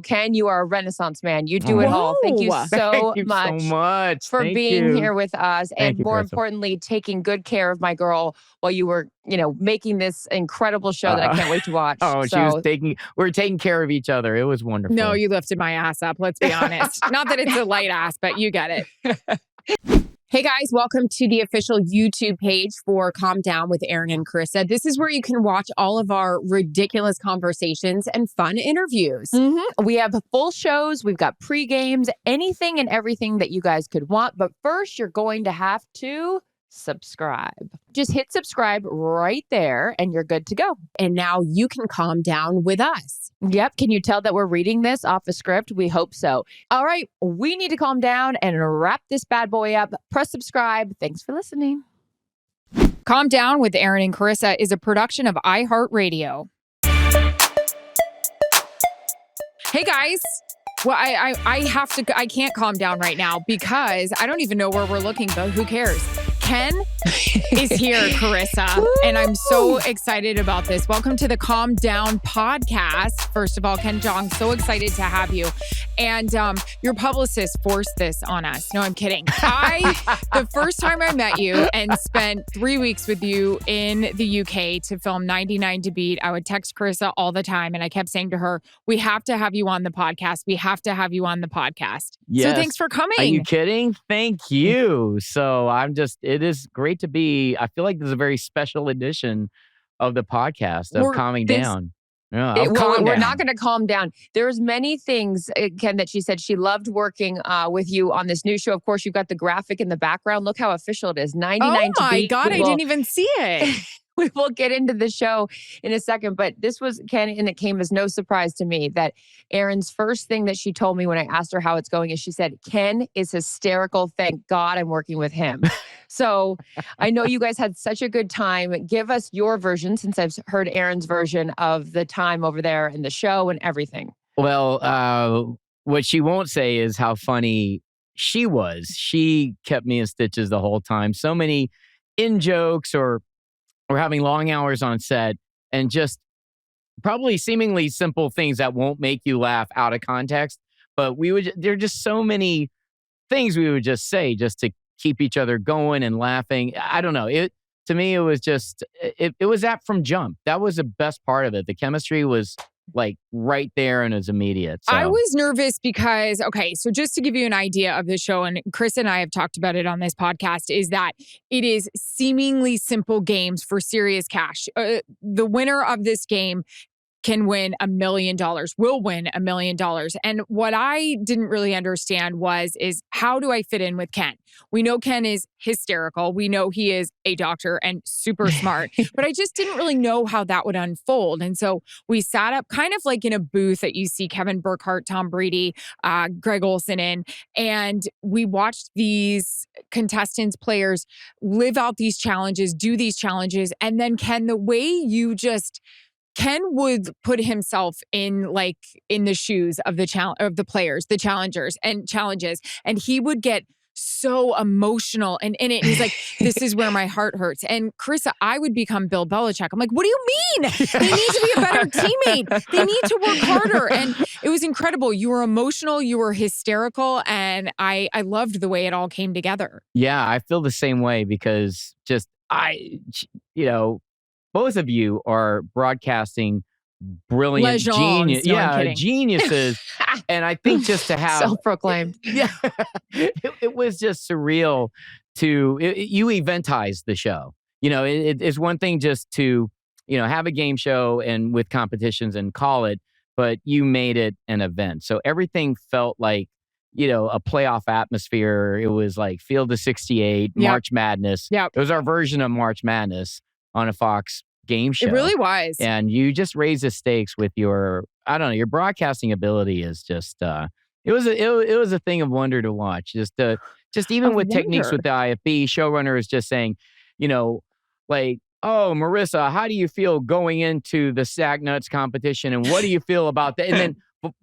Ken, you are a Renaissance man. You do it all. Thank you so much for Thank being you. here with us. Thank and you, more Crystal. importantly, taking good care of my girl while you were, making this incredible show that I can't wait to watch. We're taking care of each other. It was wonderful. No, you lifted my ass up. Let's be honest. Not that it's a light ass, but you get it. Hey guys, welcome to the official YouTube page for Calm Down with Erin and Charissa. This is where you can watch all of our ridiculous conversations and fun interviews. We have full shows. We've got pre-games, anything and everything that you guys could want. But first, you're going to have to subscribe. Just hit subscribe right there and you're good to go. And now you can calm down with us. Yep. Can you tell that we're reading this off a script? We hope so. All right. We need to calm down and wrap this bad boy up. Press subscribe. Thanks for listening. Calm Down with Erin and Charissa is a production of iHeartRadio. Hey guys. Well, I can't calm down right now because I don't even know where we're looking, but who cares? Ken is here, Charissa, and I'm so excited about this. Welcome to the Calm Down podcast. First of all, Ken Jeong, so excited to have you. And your publicist forced this on us. No, I'm kidding. The first time I met you and spent 3 weeks with you in the UK to film 99 to Beat, I would text Charissa all the time. And I kept saying to her, we have to have you on the podcast. We have to have you on the podcast. Yes. So thanks for coming. Are you kidding? Thank you. So it is great to be, I feel like this is a very special edition of the podcast of Calming Down. Yeah, we're not going to calm down. There's many things, Ken, that she said she loved working with you on this new show. Of course, you've got the graphic in the background. Look how official it is. 99 to Beat. Oh my God, I didn't even see it. We will get into the show in a second, but this was, Ken, and it came as no surprise to me that Erin's first thing that she told me when I asked her how it's going is she said, Ken is hysterical. Thank God I'm working with him. So I know you guys had such a good time. Give us your version, since I've heard Erin's version of the time over there in the show and everything. Well, what she won't say is how funny she was. She kept me in stitches the whole time. So many in-jokes or having long hours on set and just probably seemingly simple things that won't make you laugh out of context. But there are just so many things we would just say just to keep each other going and laughing. I don't know. To me, it was just, it was that from jump. That was the best part of it. The chemistry was like right there and it was immediate. So. I was nervous because, so just to give you an idea of the show, and Chris and I have talked about it on this podcast, is that it is seemingly simple games for serious cash. The winner of this game can win $1 million, will win $1 million. And what I didn't really understand is how do I fit in with Ken? We know Ken is hysterical. We know he is a doctor and super smart, but I just didn't really know how that would unfold. And so we sat up kind of like in a booth that you see Kevin Burkhardt, Tom Brady, Greg Olson in, and we watched these contestants, players live out these challenges, do these challenges. And then Ken, the way Ken would put himself in the shoes of the players, the challengers and challenges, and he would get so emotional and in it. He's like, this is where my heart hurts. And Charissa, I would become Bill Belichick. I'm like, what do you mean? They need to be a better teammate. They need to work harder. And it was incredible. You were emotional, you were hysterical, and I loved the way it all came together. Yeah, I feel the same way because both of you are broadcasting brilliant geniuses. And I think just to have self-proclaimed. Yeah. It was just surreal you eventize the show. It's one thing just to, have a game show and with competitions and call it, but you made it an event. So everything felt like, a playoff atmosphere. It was like Field of 68, March Madness. Yep. It was our version of March Madness on a Fox game show. It really was. And you just raised the stakes with your broadcasting ability is just, it was a thing of wonder to watch. Just even with techniques with the IFB, showrunner is just saying, oh, Marissa, how do you feel going into the Sack Nuts competition? And what do you feel about that? And then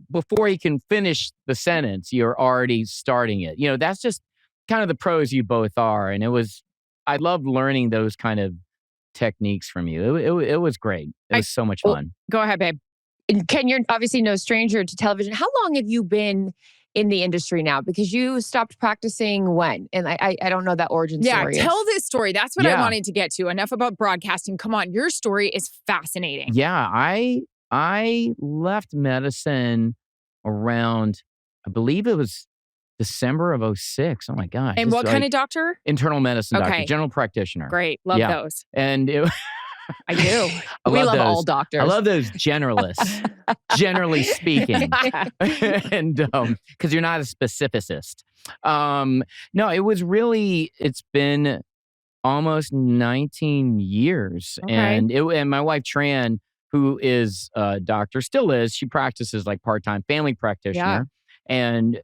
before he can finish the sentence, you're already starting it. That's just kind of the pros you both are. And I loved learning those kind of techniques from you. It was great. It was so much fun. Go ahead, babe. And Ken, you're obviously no stranger to television. How long have you been in the industry now? Because you stopped practicing when? And I don't know that origin story. Tell this story. That's what I Yeah. wanted to get to. Enough about broadcasting. Come on, your story is fascinating. Yeah, I left medicine around, I believe it was December of 06. Oh my God. And just what kind of doctor? internal medicine doctor, Okay. general practitioner. Great. Love Yeah. those. And it, I do. We love all those. doctors. I love those generalists, generally speaking. And because you're not a specificist. No, it's been almost 19 years. Okay. And my wife Tran, who is a doctor, still is, she practices like part-time family practitioner. And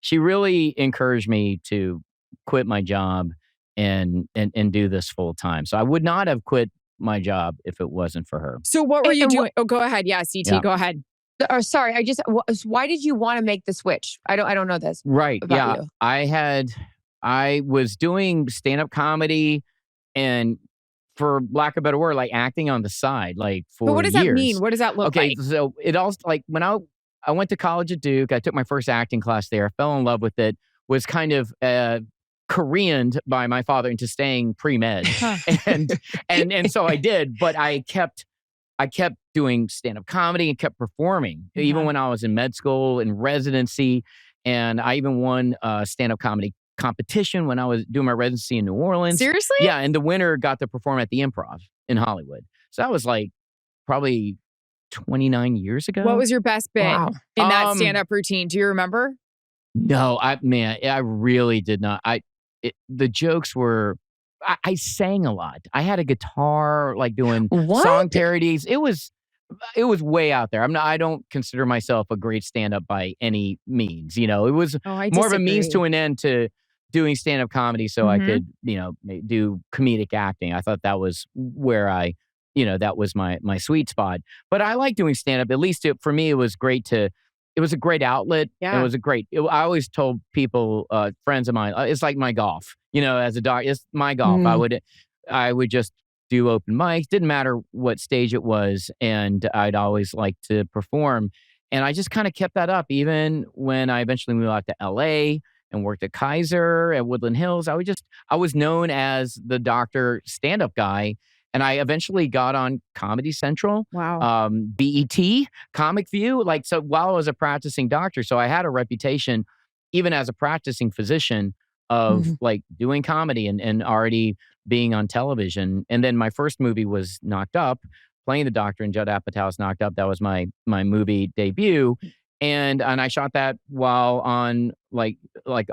she really encouraged me to quit my job and do this full time. So I would not have quit my job if it wasn't for her. So what were you And doing? Oh, go ahead. Yeah, CT, Yeah. go ahead. Or sorry, why did you want to make the switch? I don't know this. Right. About Yeah. you. I was doing stand-up comedy and, for lack of a better word, like acting on the side, like for But what does years. that mean? What does that look Okay, like? so it all, like, when I went to college at Duke, I took my first acting class there. I fell in love with it. Was kind of Koreaned by my father into staying pre-med, and so I did. But I kept doing stand-up comedy and kept performing, even when I was in med school and residency. And I even won a stand-up comedy competition when I was doing my residency in New Orleans. Seriously? Yeah, and the winner got to perform at the Improv in Hollywood. So that was like probably 29 years ago. What was your best bit Wow. in that stand-up routine? Do you remember? No, I really did not. The jokes were, I sang a lot. I had a guitar, like doing What? song parodies. It was way out there. I don't consider myself a great stand-up by any means. It was I more of a means disagree. to an end to doing stand-up comedy so I Mhm. could, do comedic acting. I thought that was where that was my sweet spot. But I like doing stand-up. At least for me, it was a great outlet. Yeah. It was I always told people, friends of mine, it's like my golf, as a dog, it's my golf. I would just do open mics. Didn't matter what stage it was. And I'd always like to perform. And I just kind of kept that up. Even when I eventually moved out to LA and worked at Kaiser at Woodland Hills, I was known as the doctor stand-up guy. And I eventually got on Comedy Central, Wow. BET, Comic View. Like, so while I was a practicing doctor, so I had a reputation, even as a practicing physician, of like doing comedy and already being on television. And then my first movie was Knocked Up, playing the doctor in Judd Apatow's Knocked Up. That was my movie debut. And I shot that while on like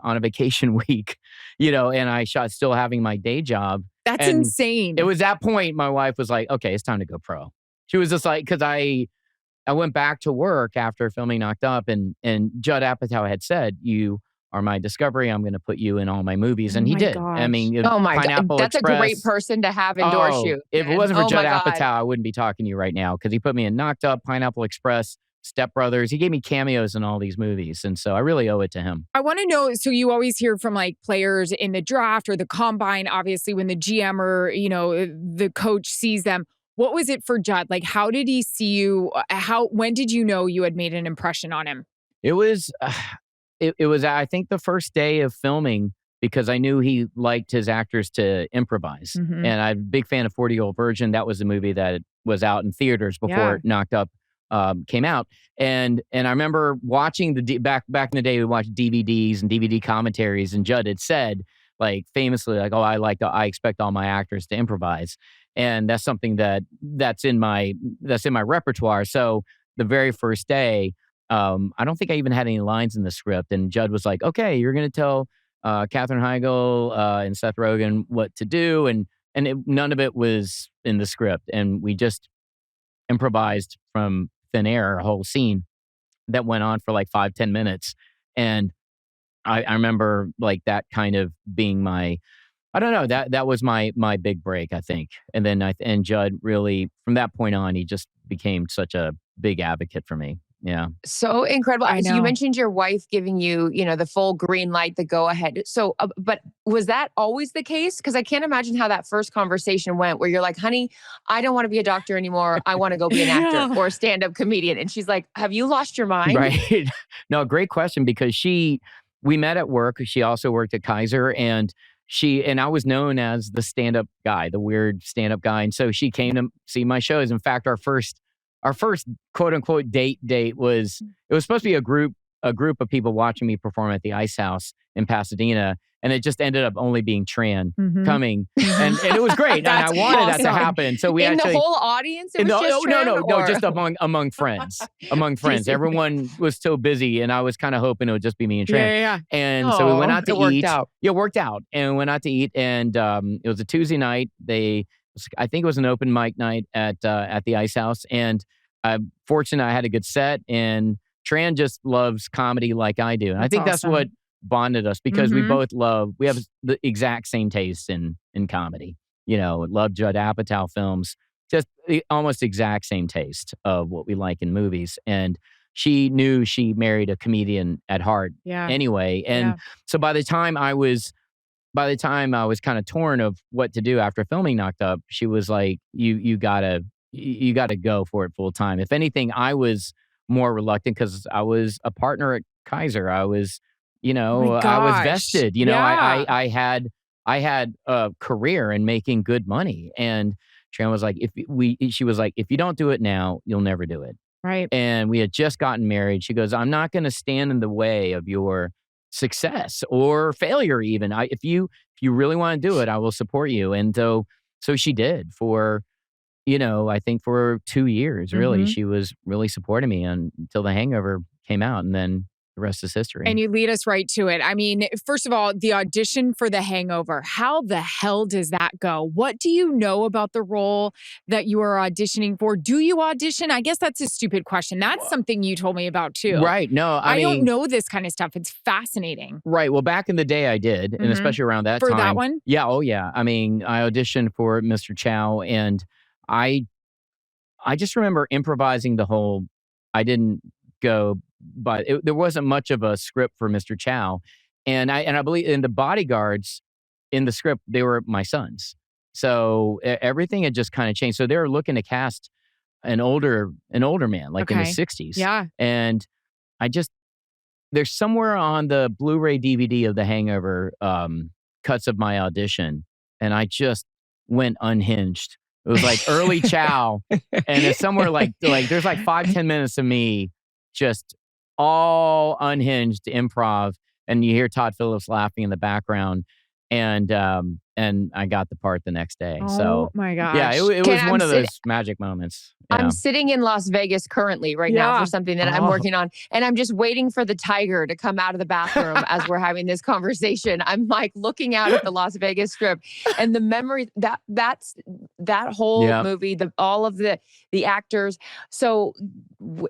on a vacation week, and I shot still having my day job. That's And insane. It was that point my wife was like, okay, it's time to go pro. She was just like, because I went back to work after filming Knocked Up, and Judd Apatow had said, "You are my discovery. I'm going to put you in all my movies," and Oh he my did. gosh. I mean, Oh my God. Pineapple That's Express. a great person to have endorse you. If it man. wasn't for Oh Judd my God. Apatow, I wouldn't be talking to you right now, because he put me in Knocked Up, Pineapple Express, Step Brothers. He gave me cameos in all these movies, and so I really owe it to him. I want to know, so you always hear from like players in the draft or the combine, obviously when the GM or, the coach sees them. What was it for Judd? Like, how did he see you? When did you know you had made an impression on him? It was, I think, the first day of filming, because I knew he liked his actors to improvise. Mhm. And I'm a big fan of 40-Year-Old Virgin. That was the movie that was out in theaters before Knocked Up came out. And I remember watching back in the day, we watched DVDs and DVD commentaries, and Judd had said, like, famously, like, "Oh, I expect all my actors to improvise." And that's something that's in my repertoire. So the very first day, I don't think I even had any lines in the script, and Judd was like, "Okay, you're going to tell Katherine Heigl and Seth Rogen what to do," and none of it was in the script, and we just improvised from thin air a whole scene that went on for like 5-10 minutes. And I remember like that kind of being my, I don't know, that was my big break, I think. And then and Judd really, from that point on, he just became such a big advocate for me. Yeah. So incredible. I So you know. mentioned your wife giving you, the full green light, the go ahead. So, but was that always the case? Because I can't imagine how that first conversation went where you're like, honey, I don't want to be a doctor anymore. I want to go be an actor Yeah. or a stand up comedian. And she's like, have you lost your mind? Right. No, great question because we met at work. She also worked at Kaiser and I was known as the stand-up guy, the weird stand-up guy. And so she came to see my shows. In fact, our first quote unquote date it was supposed to be a group of people watching me perform at the Ice House in Pasadena. And it just ended up only being Tran coming. And it was great. And I That's wanted that to awesome. happen. So we In actually the whole audience, it was just no, Tran, or- just among friends. Among friends. Teasing. Everyone was so busy and I was kind of hoping it would just be me and Tran. Yeah. And so we went out to it worked eat. out. Yeah, it worked out. And we went out to eat and it was a Tuesday night. I think it was an open mic night at the Ice House. And I'm fortunate I had a good set and Tran just loves comedy like I do. And I think that's awesome. what bonded us because we have the exact same taste in comedy. Love Judd Apatow films, just the almost exact same taste of what we like in movies. And she knew she married a comedian at heart anyway. And so by the time I was kind of torn of what to do after filming Knocked Up, she was like, you gotta go for it full time. If anything, I was more reluctant because I was a partner at Kaiser. I was, I was vested. I had a career in making good money. And Tran was like, she was like, if you don't do it now, you'll never do it. Right. And we had just gotten married. She goes, I'm not going to stand in the way of your success or failure. Even if you really want to do it, I will support you. And so she did for, I think for 2 years, really, she was really supporting me until The Hangover came out. And then the rest is history. And you lead us right to it. I mean, first of all, the audition for The Hangover, how the hell does that go? What do you know about the role that you are auditioning for? Do you audition? I guess that's a stupid question. That's something you told me about too. Right. No, I mean, don't know this kind of stuff. It's fascinating. Right. Well, back in the day I did, and especially around that For time. that one? Yeah. Oh, yeah. I mean, I auditioned for Mr. Chow and I just remember improvising the whole, I didn't go, but there wasn't much of a script for Mr. Chow. And I believe in the bodyguards in the script, they were my sons. So everything had just kind of changed. So they were looking to cast an older man, like in the 60s. Yeah. And there's somewhere on the Blu-ray DVD of The Hangover cuts of my audition. And I just went unhinged. It was like early Chow. And it's somewhere like there's like 5-10 minutes of me just all unhinged improv. And you hear Todd Phillips laughing in the background. And I got the part the next day. Oh my gosh. Yeah, it was one of those magic moments. Yeah. I'm sitting in Las Vegas currently right now for something that I'm working on. And I'm just waiting for the tiger to come out of the bathroom as we're having this conversation. I'm like looking out at the Las Vegas Strip and the memory that whole movie, all of the actors. So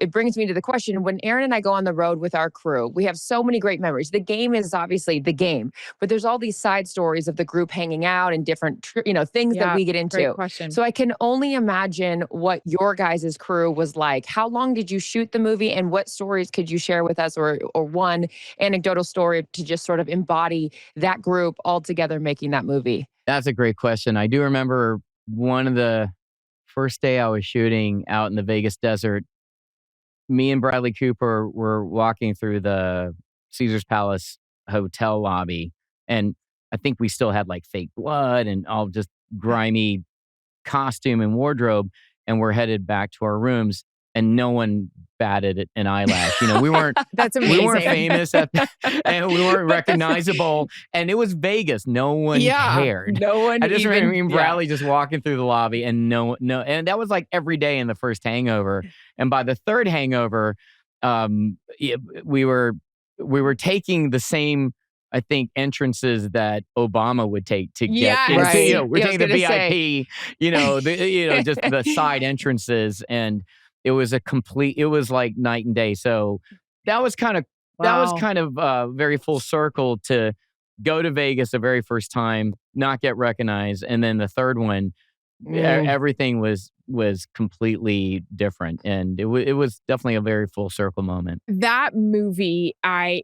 it brings me to the question, when Erin and I go on the road with our crew, we have so many great memories. The game is obviously the game, but there's all these side stories of the group hanging out and different, things that we get into. Great question. So I can only imagine what your guys' crew was like. How long did you shoot the movie and what stories could you share with us or one anecdotal story to just sort of embody that group all together making that movie? That's a great question. I do remember one of the first day I was shooting out in the Vegas desert, me and Bradley Cooper were walking through the Caesar's Palace hotel lobby. And I think we still had like fake blood and all just grimy costume and wardrobe. And we're headed back to our rooms and no one batted an eyelash. We weren't, That's amazing. we weren't famous and we weren't recognizable. And it was Vegas. No one cared. No one I just remember me and yeah. Bradley just walking through the lobby and no, and that was like every day in the first Hangover. And by the third Hangover, we were taking the same, I think, entrances that Obama would take to get into, right. We're taking the VIP, say. just the side entrances. And it was like night and day. So that was kind of very full circle to go to Vegas the very first time, not get recognized. And then the third one, everything was completely different, and it was definitely a very full circle moment. That movie, I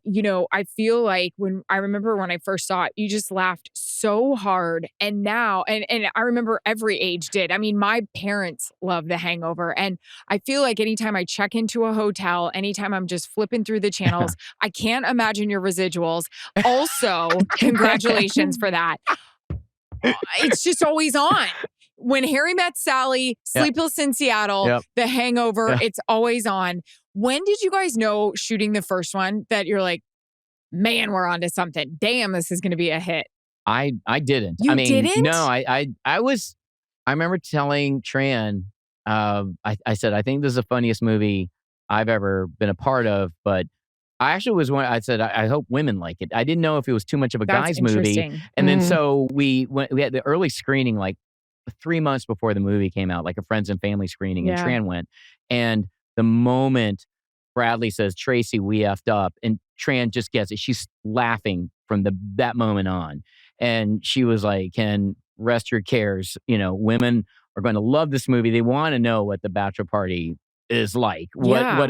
feel like when I remember when I first saw it, you just laughed so hard. And now, and I remember every age did. I mean, my parents love The Hangover. And I feel like anytime I check into a hotel, anytime I'm just flipping through the channels, I can't imagine your residuals. Also, congratulations for that. It's just always on. When Harry Met Sally, Sleepless in Seattle, The Hangover, it's always on. When did you guys know shooting the first one that you're like, man, we're onto something? Damn, this is going to be a hit. I didn't. You didn't? No, I remember telling Tran, I said, I think this is the funniest movie I've ever been a part of, but I actually was one. I said, I hope women like it. I didn't know if it was too much of a guy's movie. And then so we had the early screening like 3 months before the movie came out, like a friends and family screening, and Tran went. And the moment Bradley says, Tracy, we effed up, and Tran just gets it. She's laughing from that moment on. And she was like, Ken, rest your cares. Women are going to love this movie. They want to know what the bachelor party is like, what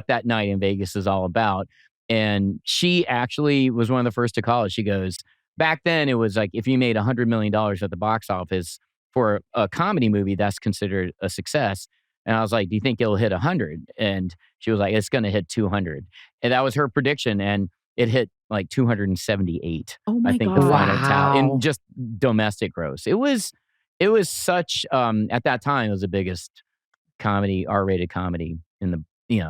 that night in Vegas is all about. And she actually was one of the first to call it. She goes, back then it was like, if you made $100 million at the box office for a comedy movie, that's considered a success. And I was like, do you think it'll hit 100? And she was like, it's going to hit 200. And that was her prediction. And it hit like 278. Oh my God. The final tally in just domestic gross. It was such, at that time, it was the biggest comedy, R-rated comedy in the,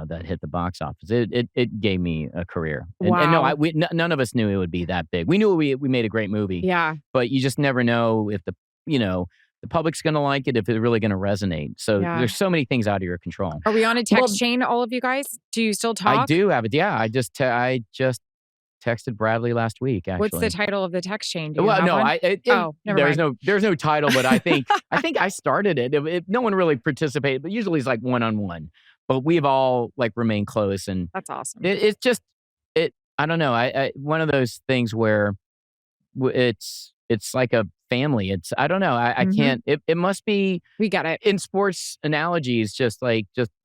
that hit the box office. It gave me a career. And no, none of us knew it would be that big. We knew we made a great movie. Yeah. But you just never know if the public's going to like it, if it's really going to resonate. So there's so many things out of your control. Are we on a text chain, all of you guys? Do you still talk? I do have it. Yeah. I just texted Bradley last week, actually. What's the title of the text chain? Do you have one? Never mind. There's no title, but I think I started it. No one really participated, but usually it's like one-on-one. But we've all like remained close, and that's awesome. It's just I don't know. I one of those things where it's like a family. I don't know. I can't. It must be. We get it. In sports analogies, just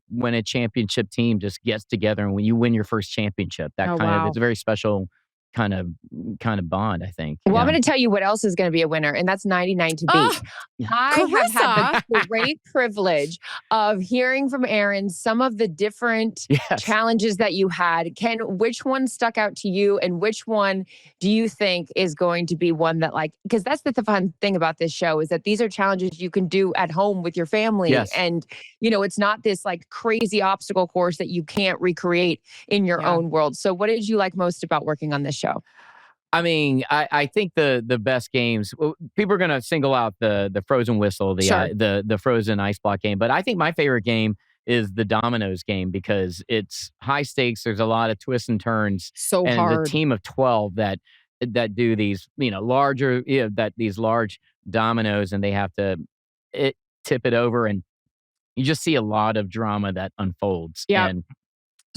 when a championship team just gets together and when you win your first championship, that of it's a very special kind of bond, I think. Well, I'm going to tell you what else is going to be a winner, and that's 99 to beat. I have had the great privilege of hearing from Erin some of the different challenges that you had. Ken, which one stuck out to you, and which one do you think is going to be one that because that's the fun thing about this show is that these are challenges you can do at home with your family. Yes. And, it's not this crazy obstacle course that you can't recreate in your own world. So what did you like most about working on this show? I mean, I think the best games, people are going to single out the frozen whistle, the frozen ice block game. But I think my favorite game is the dominoes game because it's high stakes. There's a lot of twists and turns. So and hard. The team of 12 that do these, these large dominoes, and they have to tip it over, and you just see a lot of drama that unfolds. Yeah. And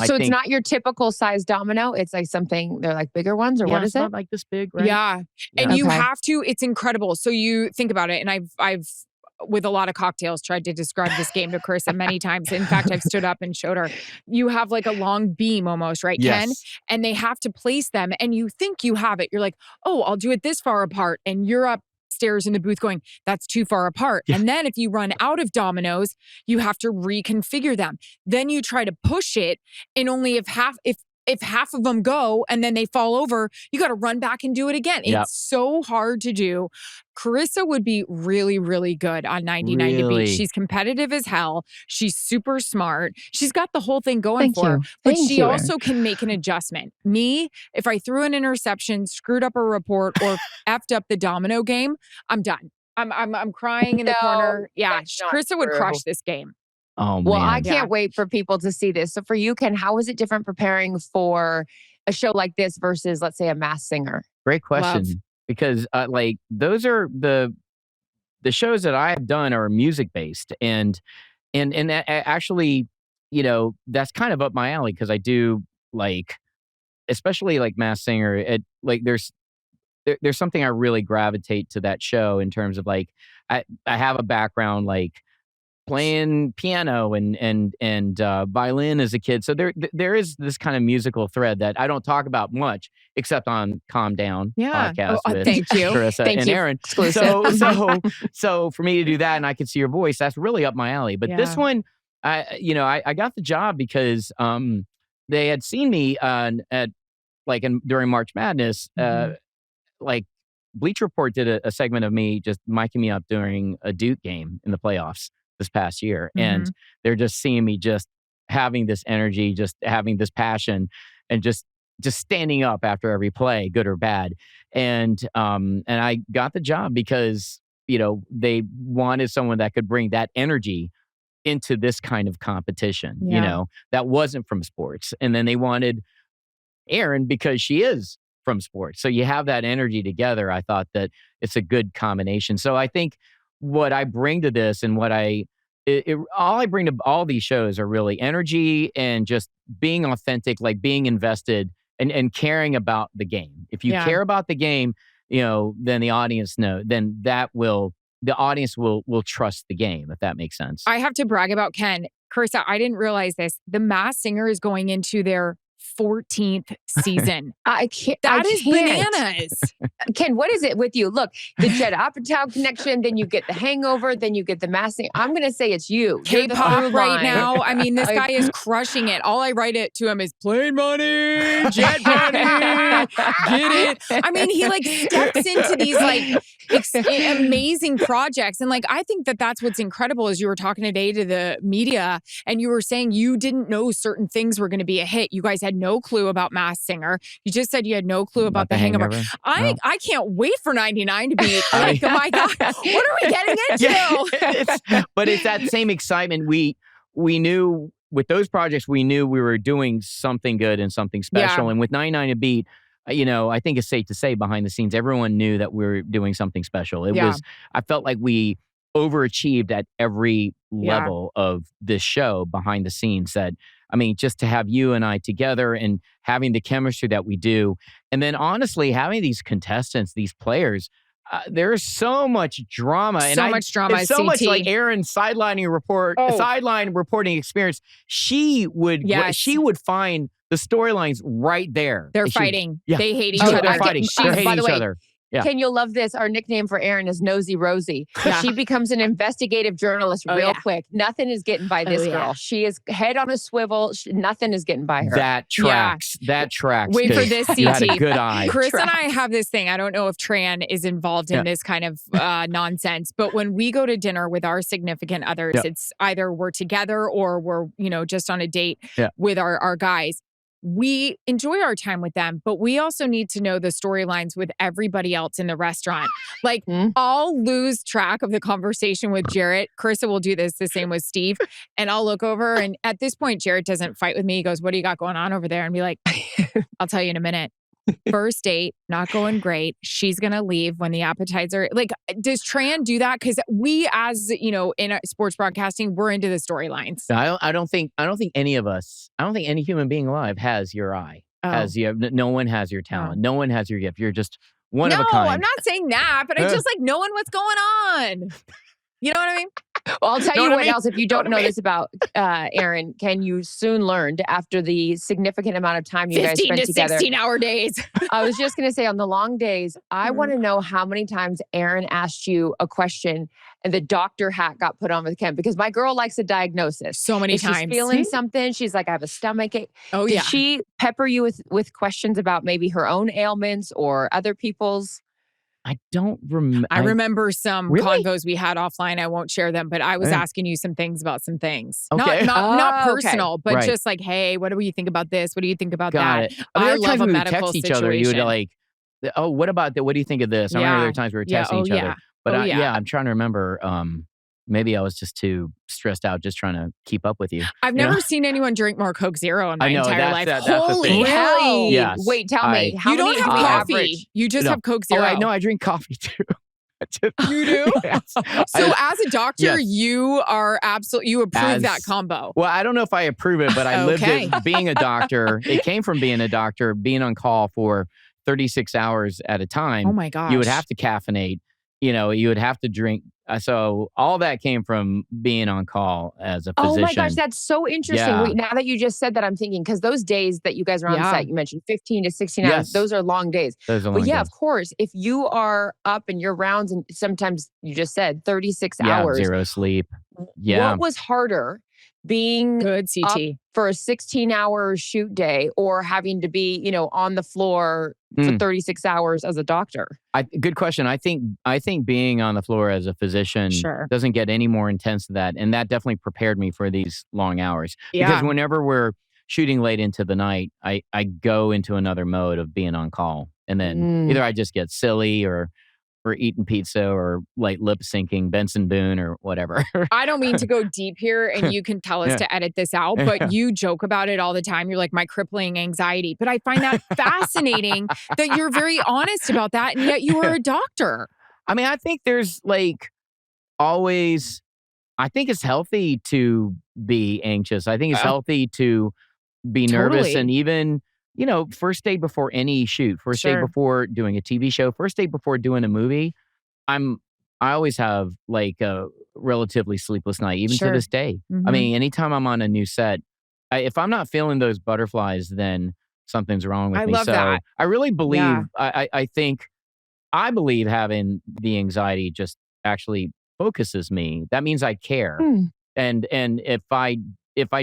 so it's not your typical size domino. It's like something, they're like bigger ones, or what is it? Not like this big, right? Yeah. And you have to, it's incredible. So you think about it, and I've with a lot of cocktails tried to describe this game to Carissa many times. In fact, I've stood up and showed her. You have like a long beam almost, right, Ken? And they have to place them, and you think you have it. You're like, oh, I'll do it this far apart. And you're upstairs in the booth going, that's too far apart. Yeah. And then if you run out of dominoes, you have to reconfigure them. Then you try to push it, and only if half of them go and then they fall over, you got to run back and do it again. It's so hard to do. Carissa would be really, really good on 99 to beat. She's competitive as hell. She's super smart. She's got the whole thing going for her. But she also can make an adjustment. Me, if I threw an interception, screwed up a report, or effed up the domino game, I'm done. I'm crying in the corner. Yeah, Carissa would crush this game. Oh, well, I can't wait for people to see this. So for you, Ken, how is it different preparing for a show like this versus, let's say, a Masked Singer? Great question. Because those are the shows that I have done are music based, and actually, that's kind of up my alley because I do especially Masked Singer. There's there's something I really gravitate to that show in terms of like, I have a background like playing piano and violin as a kid. So there is this kind of musical thread that I don't talk about much, except on Calm Down podcast with thank you. Charissa Thank and you. Erin. Exclusive. So for me to do that and I could see your voice, that's really up my alley. But this one, I got the job because they had seen me during March Madness, like Bleach Report did a segment of me just miking me up during a Duke game in the playoffs this past year. And they're just seeing me just having this energy, just having this passion, and just standing up after every play, good or bad. And I got the job because, they wanted someone that could bring that energy into this kind of competition, that wasn't from sports. And then they wanted Erin because she is from sports. So you have that energy together. I thought that it's a good combination. So I think what I bring to this and all I bring to all these shows are really energy and just being authentic, like being invested and caring about the game. If you care about the game, then the audience the audience will trust the game, if that makes sense. I have to brag about Ken. Carissa, I didn't realize this. The Masked Singer is going into their 14th season. That is bananas. Ken, what is it with you? Look, the Judd Apatow connection, then you get the Hangover, then you get the Masked Singer. I'm going to say it's you. K-pop right now. I mean, this guy is crushing it. All I write it to him is plane money, jet money, get it. I mean, he like steps into these like amazing projects. And like, I think that that's what's incredible is you were talking today to the media and you were saying you didn't know certain things were going to be a hit. You guys had no clue about Masked Singer. You just said you had no clue about the Hangover. I can't wait for 99 to be like, oh my God, what are we getting into? But it's that same excitement. We knew with those projects, we knew we were doing something good and something special. And with 99 to Beat, I think it's safe to say behind the scenes, everyone knew that we were doing something special. I felt like we overachieved at every level of this show behind the scenes just to have you and I together and having the chemistry that we do. And then honestly, having these contestants, these players, there's so much drama. Much drama. It's so much like Erin's sideline reporting experience. She would find the storylines right there. They're fighting. They hate each other. They're fighting. They're hating each other. Yeah. Ken, you'll love this. Our nickname for Erin is Nosy Rosie. She becomes an investigative journalist real quick. Nothing is getting by this girl. She is head on a swivel. Nothing is getting by her. That tracks. That tracks. Wait for this, CT. You had a good eye. Chris and I have this thing. I don't know if Tran is involved in this kind of nonsense, but when we go to dinner with our significant others, it's either we're together or we're, just on a date with our guys. We enjoy our time with them, but we also need to know the storylines with everybody else in the restaurant. Like, I'll lose track of the conversation with Jarrett. Carissa will do this the same with Steve. And I'll look over, and at this point, Jarrett doesn't fight with me. He goes, "What do you got going on over there?" And be like, "I'll tell you in a minute." First date, not going great. She's going to leave when the appetizer. Like, does Tran do that? Because we, as in sports broadcasting, we're into the storylines. I don't think any of us. I don't think any human being alive has your eye. No one has your talent. No one has your gift. You're just one of a kind. No, I'm not saying that, but I just like knowing what's going on. You know what I mean? Well, I'll tell you what else. If you don't know this about Erin, Ken, you soon learned after the significant amount of time you guys spent together. 15 to 16-hour days. I was just going to say on the long days, I want to know how many times Erin asked you a question and the doctor hat got put on with Ken, because my girl likes a diagnosis. So many times. She's feeling something. She's like, I have a stomach ache. Oh, yeah. Did she pepper you with questions about maybe her own ailments or other people's? I don't remember. I remember some convos we had offline. I won't share them, but I was asking you some things about some things. Okay. Not personal, but just like, hey, what do you think about this? What do you think about that? I love a we medical text situation. each other. You would like, oh, what about that? What do you think of this? I remember there were times we were texting each other. But I'm trying to remember. Maybe I was just too stressed out, just trying to keep up with you. I've never seen anyone drink more Coke Zero in my entire life. That's Holy hell! Yes. Wait, tell me. How you many don't have coffee. Average? You just have Coke Zero. I drink coffee too. You do? Yes. So as a doctor, you are you approve that combo. Well, I don't know if I approve it, but I lived it being a doctor. It came from being a doctor, being on call for 36 hours at a Oh time, my gosh. you would have to caffeinate. You would have to drink. So all that came from being on call as a physician. Oh my gosh, that's so interesting. Yeah. Wait, now that you just said that, I'm thinking, because those days that you guys are on Yeah. set, you mentioned 15 to 16 hours, Yes. those are long days. Those are But long yeah, days. of course, if you are up and your rounds, and sometimes you just said 36 Yeah, hours, 0 sleep. Yeah. what was harder, being Good up CT. for a 16-hour shoot day or having to be, on the floor for 36 hours as a doctor? Good question. I think being on the floor as a physician Sure. doesn't get any more intense than that. And that definitely prepared me for these long hours. Yeah. Because whenever we're shooting late into the night, I go into another mode of being on call. And then either I just get silly or eating pizza or like lip syncing Benson Boone or whatever. I don't mean to go deep here, and you can tell us to edit this out, but you joke about it all the time. You're like, my crippling anxiety. But I find that fascinating that you're very honest about that, and yet you are a doctor. I mean, I think there's like always, I think it's healthy to be anxious. I think it's healthy to be nervous. Totally. And even, first day before any shoot, first day Sure. before doing a TV show, first day before doing a movie, I always have like a relatively sleepless night, even to Sure. this day. I Mhm. mean, anytime I'm on a new set, if I'm not feeling those butterflies, then something's wrong with I me. love So that. I really believe, Yeah. I believe having the anxiety just actually focuses me. That means I care. And if I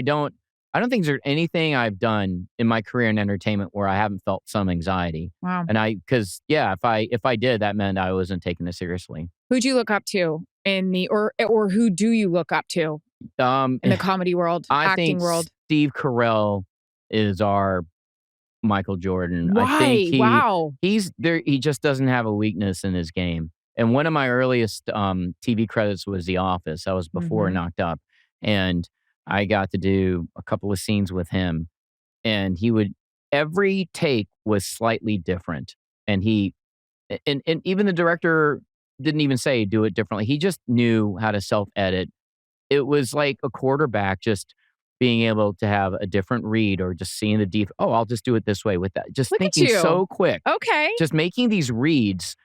don't, I don't think there's anything I've done in my career in entertainment where I haven't felt some anxiety. Wow. And if I did, that meant I wasn't taking it seriously. Who'd you look up to or who do you look up to in the comedy world, I acting think world? Steve Carell is our Michael Jordan. Why? I think Wow. he's there. He just doesn't have a weakness in his game. And one of my earliest TV credits was The Office. That was before Mhm. Knocked Up, and I got to do a couple of scenes with him. And every take was slightly different. And and even the director didn't even say do it differently. He just knew how to self-edit. It was like a quarterback just being able to have a different read or just seeing the deep. Oh, I'll just do it this way with that. Just Look at thinking you. so quick. Okay. Just making these reads.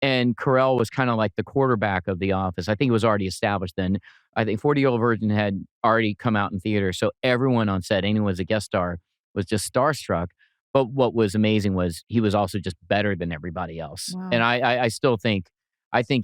And Carell was kind of like the quarterback of The Office. I think it was already established then. I think 40-Year-Old Virgin had already come out in theater. So everyone on set, anyone who was a guest star, was just starstruck. But what was amazing was he was also just better than everybody else. Wow. And I still think,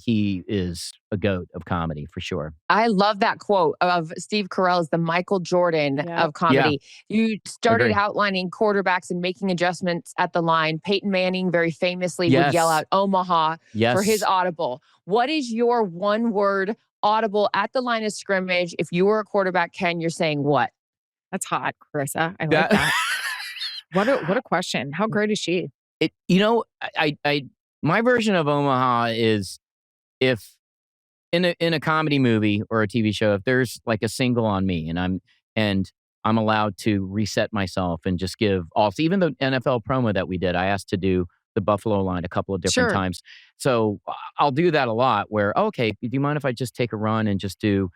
he is a GOAT of comedy for sure. I love that quote of Steve Carell as the Michael Jordan Yeah. of comedy. You started Agreed. outlining quarterbacks and making adjustments at the line. Peyton Manning very famously would Yes. yell out Omaha Yes. for his audible. What is your one word audible at the line of scrimmage? If you were a quarterback, Ken, you're saying what? That's hot, Carissa. I like that. What a question. How great is she? My version of Omaha is if in a comedy movie or a TV show, if there's like a single on me and I'm allowed to reset myself and just give even the NFL promo that we did, I asked to do the Buffalo line a couple of different Sure. times. So I'll do that a lot where, okay, do you mind if I just take a run and just do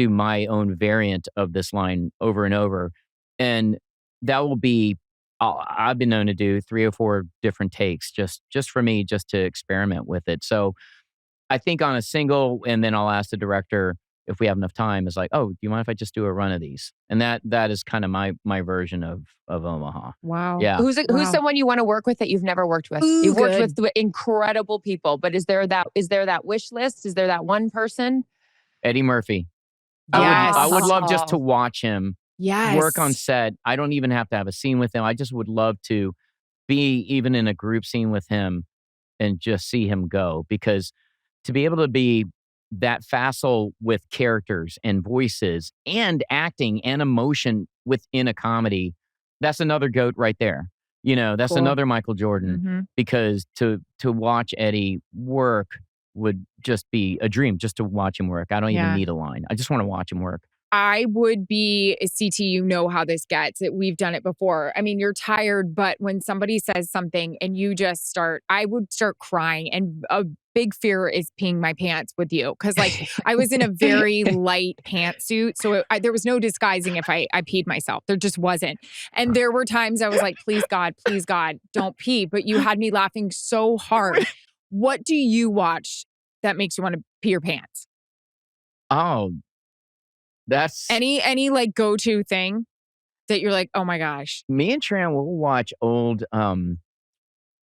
my own variant of this line over and over? And that will be, I've been known to do 3 or 4 different takes just for me, just to experiment with it. So I think on a single, and then I'll ask the director if we have enough time, is like, oh, do you mind if I just do a run of these? And that is kind of my version of Omaha. Wow. Yeah. Who's Wow. someone you want to work with that you've never worked with? Ooh, You've worked good. with incredible people, but is there that wish list? Is there that one person? Eddie Murphy. Yes. I would love just to watch him Yes. work on set. I don't even have to have a scene with him. I just would love to be even in a group scene with him and just see him go, because to be able to be that facile with characters and voices and acting and emotion within a comedy, that's another GOAT right there. That's Cool. another Michael Jordan, Mhm. because to watch Eddie work would just be a dream, just to watch him work. I don't even Yeah. need a line. I just want to watch him work. I would be a CT. You know how this gets. We've done it before. I mean, you're tired, but when somebody says something and you just I would start crying. And a big fear is peeing my pants with you. Cause like I was in a very light pantsuit. So there was no disguising if I peed myself. There just wasn't. And there were times I was like, please God, don't pee. But you had me laughing so hard. What do you watch that makes you want to pee your pants? Oh, that's any like go-to thing that you're like, oh my gosh. me and Tran will watch old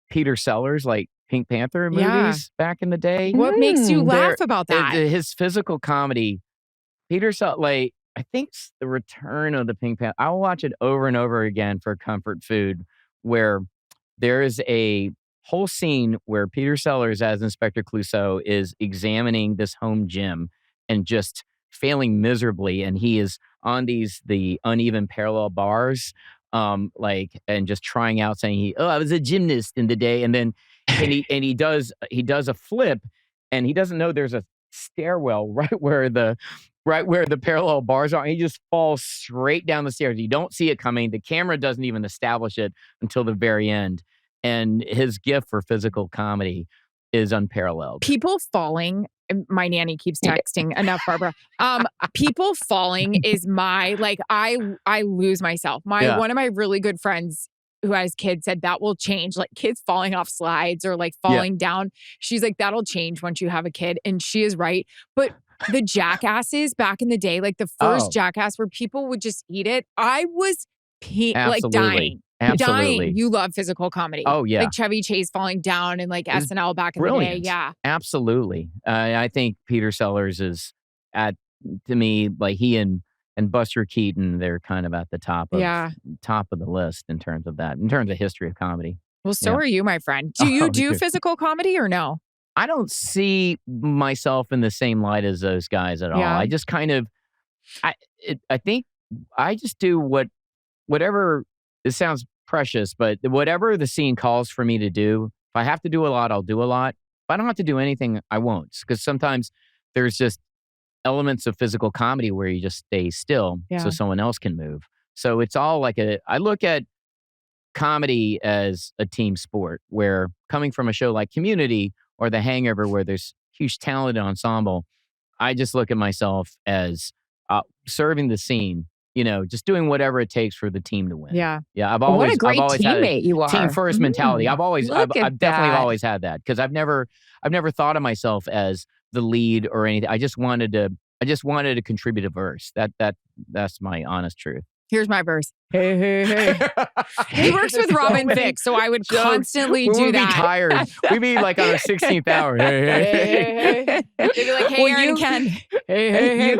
Peter Sellers, like Pink Panther movies back in the day. What makes you laugh about that? His physical comedy. Peter Sellers, like, I think it's the return of the Pink Panther. I will watch it over and over again for comfort food, where there is a whole scene where Peter Sellers as Inspector Clouseau is examining this home gym and just failing miserably, and he is on the uneven parallel bars, and just trying out, saying I was a gymnast in the day, and then he does a flip, and he doesn't know there's a stairwell right where the parallel bars are. And he just falls straight down the stairs. You don't see it coming. The camera doesn't even establish it until the very end. And his gift for physical comedy is unparalleled. People falling. My nanny keeps texting. Enough, Barbara. People falling is my, like, I lose myself. One of my really good friends who has kids said that will change. Like kids falling off slides or like falling down. She's like, that'll change once you have a kid. And she is right. But the jackasses back in the day, like the first jackass where people would just eat it, I was like dying. Absolutely. Dying. You love physical comedy. Oh, yeah. Like Chevy Chase falling down and like SNL back in brilliant. the day. Yeah. Absolutely. I think Peter Sellers is to me, like he and Buster Keaton, they're kind of at the top of the list in terms of that, in terms of history of comedy. Well, so are you, my friend. Do you do physical comedy or no? I don't see myself in the same light as those guys at all. I just kind of, I think I just do whatever, it sounds precious, but whatever the scene calls for me to do. If I have to do a lot, I'll do a lot. If I don't have to do anything, I won't. Because sometimes there's just elements of physical comedy where you just stay still so someone else can move. So it's all like I look at comedy as a team sport, where coming from a show like Community or The Hangover, where there's huge talented ensemble, I just look at myself as serving the scene, just doing whatever it takes for the team to win. Yeah. Yeah. What a great teammate you are. Team first mentality. I've definitely always had that, because I've never thought of myself as the lead or anything. I just wanted to contribute a verse. That's my honest truth. Here's my verse. Hey, hey, hey. He works with Robin Thicke, so I would constantly do that. We'd be tired. We'd be like on our 16th hour. Hey, hey, hey. They'd be like, hey, Erin and Ken. Hey, hey, hey.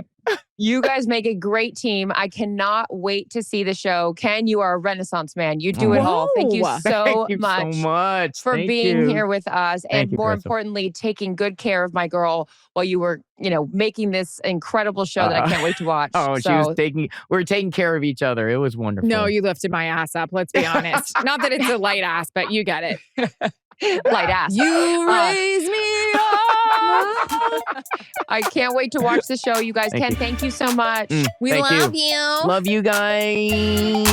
You guys make a great team. I cannot wait to see the show. Ken, you are a Renaissance man. You do it all. Thank you so much for being here with us. And more importantly, taking good care of my girl while you were, making this incredible show that I can't wait to watch. We were taking care of each other. It was wonderful. No, you lifted my ass up. Let's be honest. Not that it's a light ass, but you get it. Light ass. You raise me up. I can't wait to watch the show. You guys, Ken, thank you so much. We love you. Love you guys.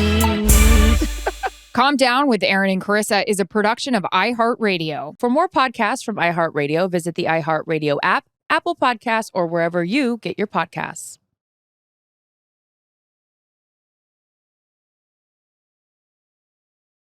Calm Down with Erin and Charissa is a production of iHeartRadio. For more podcasts from iHeartRadio, visit the iHeartRadio app, Apple Podcasts, or wherever you get your podcasts.